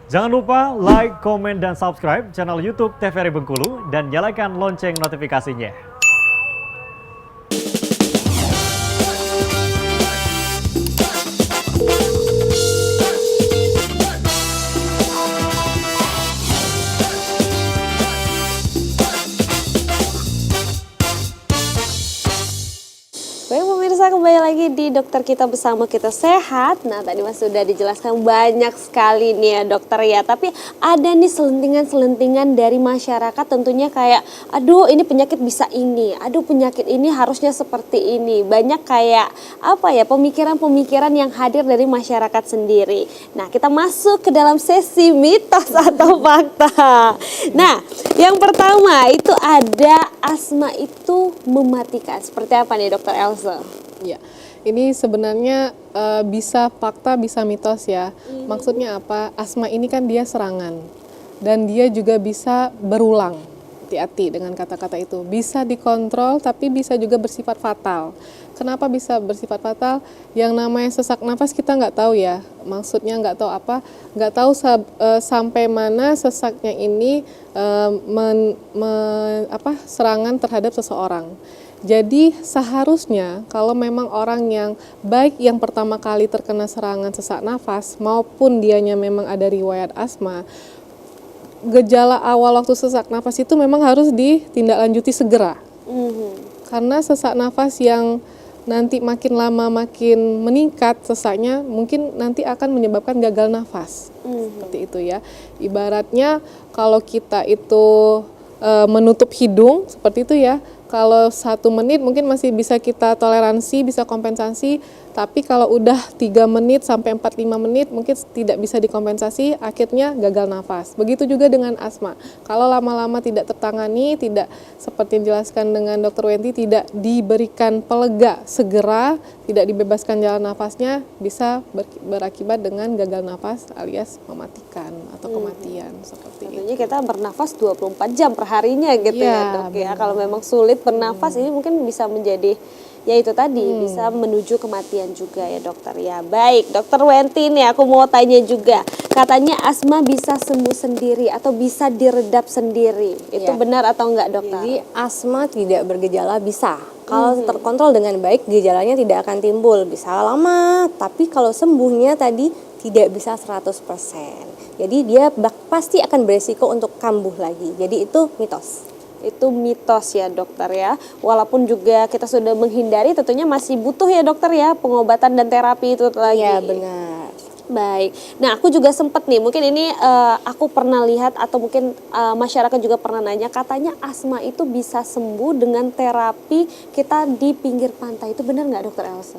Jangan lupa like, komen, dan subscribe channel YouTube TVRI Bengkulu dan nyalakan lonceng notifikasinya. Baik pemirsa, kembali lagi di Dokter Kita Bersama Kita Sehat. Nah tadi Mas sudah dijelaskan banyak sekali nih ya dokter ya. Tapi ada nih selentingan-selentingan dari masyarakat tentunya kayak aduh ini penyakit bisa ini, aduh penyakit ini harusnya seperti ini. Banyak kayak apa ya pemikiran-pemikiran yang hadir dari masyarakat sendiri. Nah kita masuk ke dalam sesi mitos atau fakta. Nah yang pertama itu ada asma itu mematikan. Seperti apa nih dokter Elsa? Ya, ini sebenarnya bisa fakta, bisa mitos ya. Maksudnya apa? Asma ini kan dia serangan dan dia juga bisa berulang. Hati-hati dengan kata-kata itu. Bisa dikontrol tapi bisa juga bersifat fatal. Kenapa bisa bersifat fatal? Yang namanya sesak nafas kita nggak tahu ya. Maksudnya nggak tahu apa, nggak tahu sampai mana sesaknya ini serangan terhadap seseorang. Jadi seharusnya kalau memang orang yang baik yang pertama kali terkena serangan sesak nafas maupun dianya memang ada riwayat asma, gejala awal waktu sesak nafas itu memang harus ditindaklanjuti segera. Karena sesak nafas yang nanti makin lama makin meningkat sesaknya mungkin nanti akan menyebabkan gagal nafas. Seperti itu ya. Ibaratnya kalau kita itu menutup hidung seperti itu ya. Kalau 1 menit mungkin masih bisa kita toleransi, bisa kompensasi. Tapi kalau udah 3 menit sampai 4-5 menit mungkin tidak bisa dikompensasi, akhirnya gagal nafas. Begitu juga dengan asma. Kalau lama-lama tidak tertangani, tidak seperti yang dijelaskan dengan Dr. Wenti, tidak diberikan pelega segera, tidak dibebaskan jalan nafasnya, bisa berakibat dengan gagal nafas alias mematikan atau kematian seperti itu. Tentunya kita bernafas 24 jam per harinya gitu ya dok ya. Kalau memang sulit bernafas ini mungkin bisa menjadi ya itu tadi bisa menuju kematian juga ya dokter ya. Baik dokter Wenti nih aku mau tanya juga. Katanya asma bisa sembuh sendiri atau bisa diredam sendiri. Itu benar atau enggak dokter? Jadi asma tidak bergejala bisa. Kalau terkontrol dengan baik gejalanya tidak akan timbul. Bisa lama tapi kalau sembuhnya tadi tidak bisa 100%. Jadi dia pasti akan beresiko untuk kambuh lagi. Jadi itu mitos. Itu mitos ya dokter ya. Walaupun juga kita sudah menghindari tentunya masih butuh ya dokter ya pengobatan dan terapi itu lagi. Iya benar. Baik. Nah aku juga sempat nih mungkin ini aku pernah lihat atau mungkin masyarakat juga pernah nanya katanya asma itu bisa sembuh dengan terapi kita di pinggir pantai. Itu benar nggak dokter Elsa?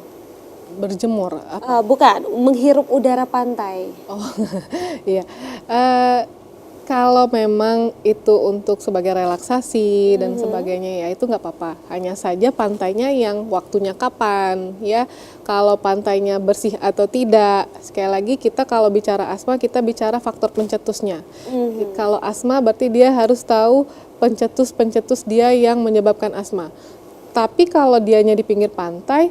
Berjemur? Bukan, menghirup udara pantai. Oh iya. Kalau memang itu untuk sebagai relaksasi dan sebagainya ya itu nggak apa-apa. Hanya saja pantainya yang waktunya kapan ya. Kalau pantainya bersih atau tidak. Sekali lagi kita kalau bicara asma kita bicara faktor pencetusnya. Kalau asma berarti dia harus tahu pencetus-pencetus dia yang menyebabkan asma. Tapi kalau dianya di pinggir pantai,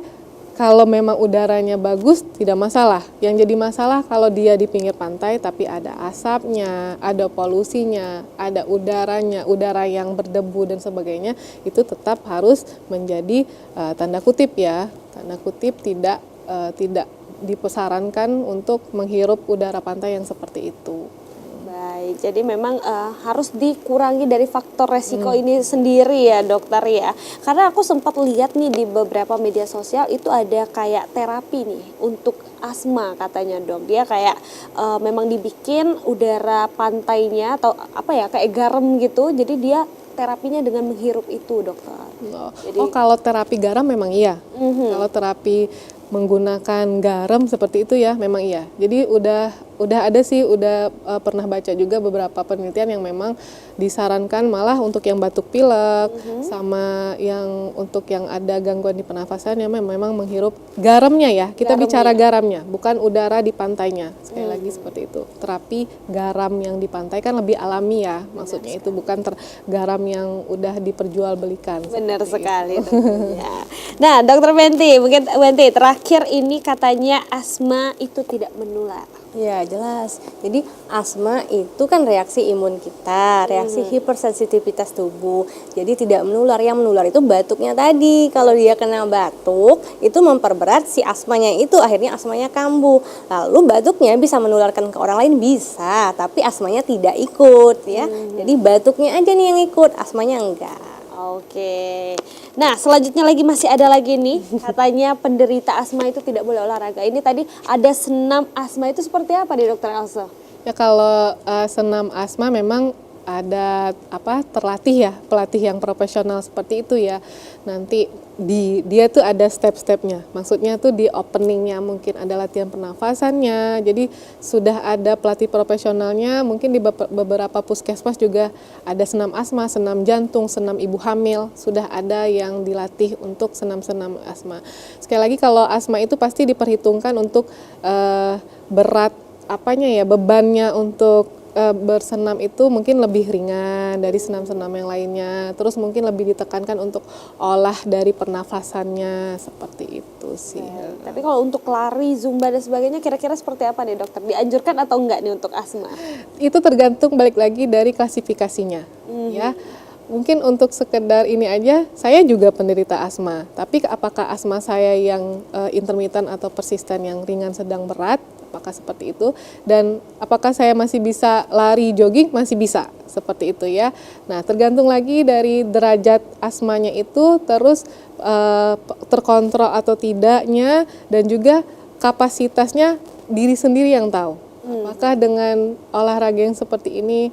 kalau memang udaranya bagus tidak masalah. Yang jadi masalah kalau dia di pinggir pantai tapi ada asapnya, ada polusinya, ada udaranya, udara yang berdebu dan sebagainya, itu tetap harus menjadi tanda kutip ya. Tanda kutip tidak dipesarankan untuk menghirup udara pantai yang seperti itu. Baik, jadi memang harus dikurangi dari faktor resiko ini sendiri ya dokter ya. Karena aku sempat lihat nih di beberapa media sosial itu ada kayak terapi nih untuk asma katanya dok. Dia kayak memang dibikin udara pantainya atau apa ya kayak garam gitu. Jadi dia terapinya dengan menghirup itu dokter. Jadi, kalau terapi garam memang iya. Kalau terapi menggunakan garam seperti itu ya memang iya. Jadi udah ada sih, pernah baca juga beberapa penelitian yang memang disarankan malah untuk yang batuk pilek sama yang untuk yang ada gangguan di pernafasan yang memang menghirup garamnya ya. Kita bicara garamnya, bukan udara di pantainya. Sekali lagi seperti itu. Terapi garam yang di pantai kan lebih alami ya. Maksudnya itu bukan garam yang udah diperjualbelikan. Benar sekali tentunya. Nah, Dokter Wenti, mungkin Wenti terakhir ini katanya asma itu tidak menular. Ya, jelas. Jadi asma itu kan reaksi imun kita, reaksi hipersensitivitas tubuh. Jadi tidak menular. Yang menular itu batuknya tadi. Kalau dia kena batuk, itu memperberat si asmanya itu, akhirnya asmanya kambuh. Lalu batuknya bisa menularkan ke orang lain bisa, tapi asmanya tidak ikut ya. Jadi batuknya aja nih yang ikut, asmanya enggak. Oke. Nah, selanjutnya lagi masih ada lagi nih. Katanya penderita asma itu tidak boleh olahraga. Ini tadi ada senam asma, itu seperti apa nih Dokter Elsa? Ya kalau senam asma memang ada terlatih ya, pelatih yang profesional seperti itu ya. Nanti dia tuh ada step-stepnya. Maksudnya tuh di openingnya mungkin ada latihan pernafasannya. Jadi sudah ada pelatih profesionalnya. Mungkin di beberapa puskesmas juga ada senam asma, senam jantung, senam ibu hamil. Sudah ada yang dilatih untuk senam-senam asma. Sekali lagi kalau asma itu pasti diperhitungkan untuk berat bebannya untuk bersenam itu mungkin lebih ringan dari senam-senam yang lainnya. Terus mungkin lebih ditekankan untuk olah dari pernafasannya seperti itu sih. Tapi kalau untuk lari, zumba dan sebagainya kira-kira seperti apa nih Dokter? Dianjurkan atau enggak nih untuk asma? Itu tergantung balik lagi dari klasifikasinya ya. Mungkin untuk sekedar ini aja, saya juga penderita asma. Tapi apakah asma saya yang intermittent atau persisten, yang ringan, sedang, berat, apakah seperti itu? Dan apakah saya masih bisa lari, jogging? Masih bisa, seperti itu ya. Nah, tergantung lagi dari derajat asmanya itu, terus terkontrol atau tidaknya, dan juga kapasitasnya diri sendiri yang tahu. Apakah dengan olahraga yang seperti ini,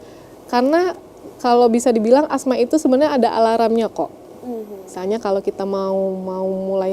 karena kalau bisa dibilang asma itu sebenarnya ada alarmnya kok. Misalnya kalau kita mau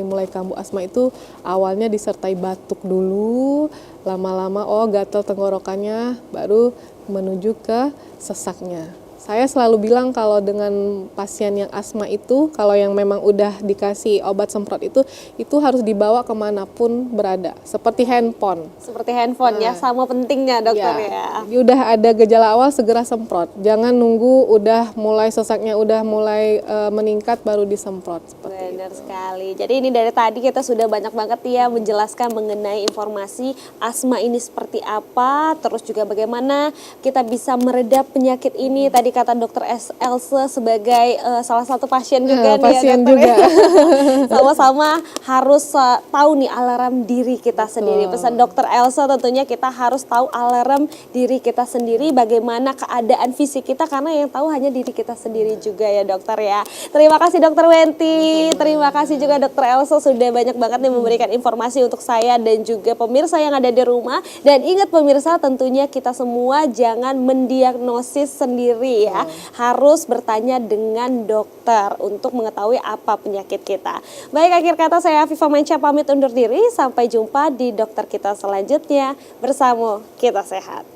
mulai kambuh asma itu awalnya disertai batuk dulu, lama-lama gatal tenggorokannya, baru menuju ke sesaknya. Saya selalu bilang kalau dengan pasien yang asma itu, kalau yang memang udah dikasih obat semprot itu harus dibawa kemanapun berada, seperti handphone. Seperti handphone ya, sama pentingnya Dokter ya. Udah ada gejala awal segera semprot, jangan nunggu udah mulai sesaknya udah mulai meningkat baru disemprot. Benar sekali. Jadi ini dari tadi kita sudah banyak banget ya menjelaskan mengenai informasi asma ini seperti apa, terus juga bagaimana kita bisa meredam penyakit ini. Tadi kata Dokter Elsa sebagai salah satu pasien juga nih pasien ya Dokter. juga. Sama-sama harus tahu nih alarm diri kita sendiri. Pesan Dokter Elsa tentunya kita harus tahu alarm diri kita sendiri, bagaimana keadaan fisik kita, karena yang tahu hanya diri kita sendiri juga ya Dokter ya. Terima kasih Dokter Wenti, terima kasih juga Dokter Elsa sudah banyak banget nih memberikan informasi untuk saya dan juga pemirsa yang ada di rumah. Dan ingat pemirsa, tentunya kita semua jangan mendiagnosis sendiri ya, harus bertanya dengan dokter untuk mengetahui apa penyakit kita. Baik, akhir kata saya Afifa Mansyah pamit undur diri, sampai jumpa di dokter kita selanjutnya bersama Kita Sehat.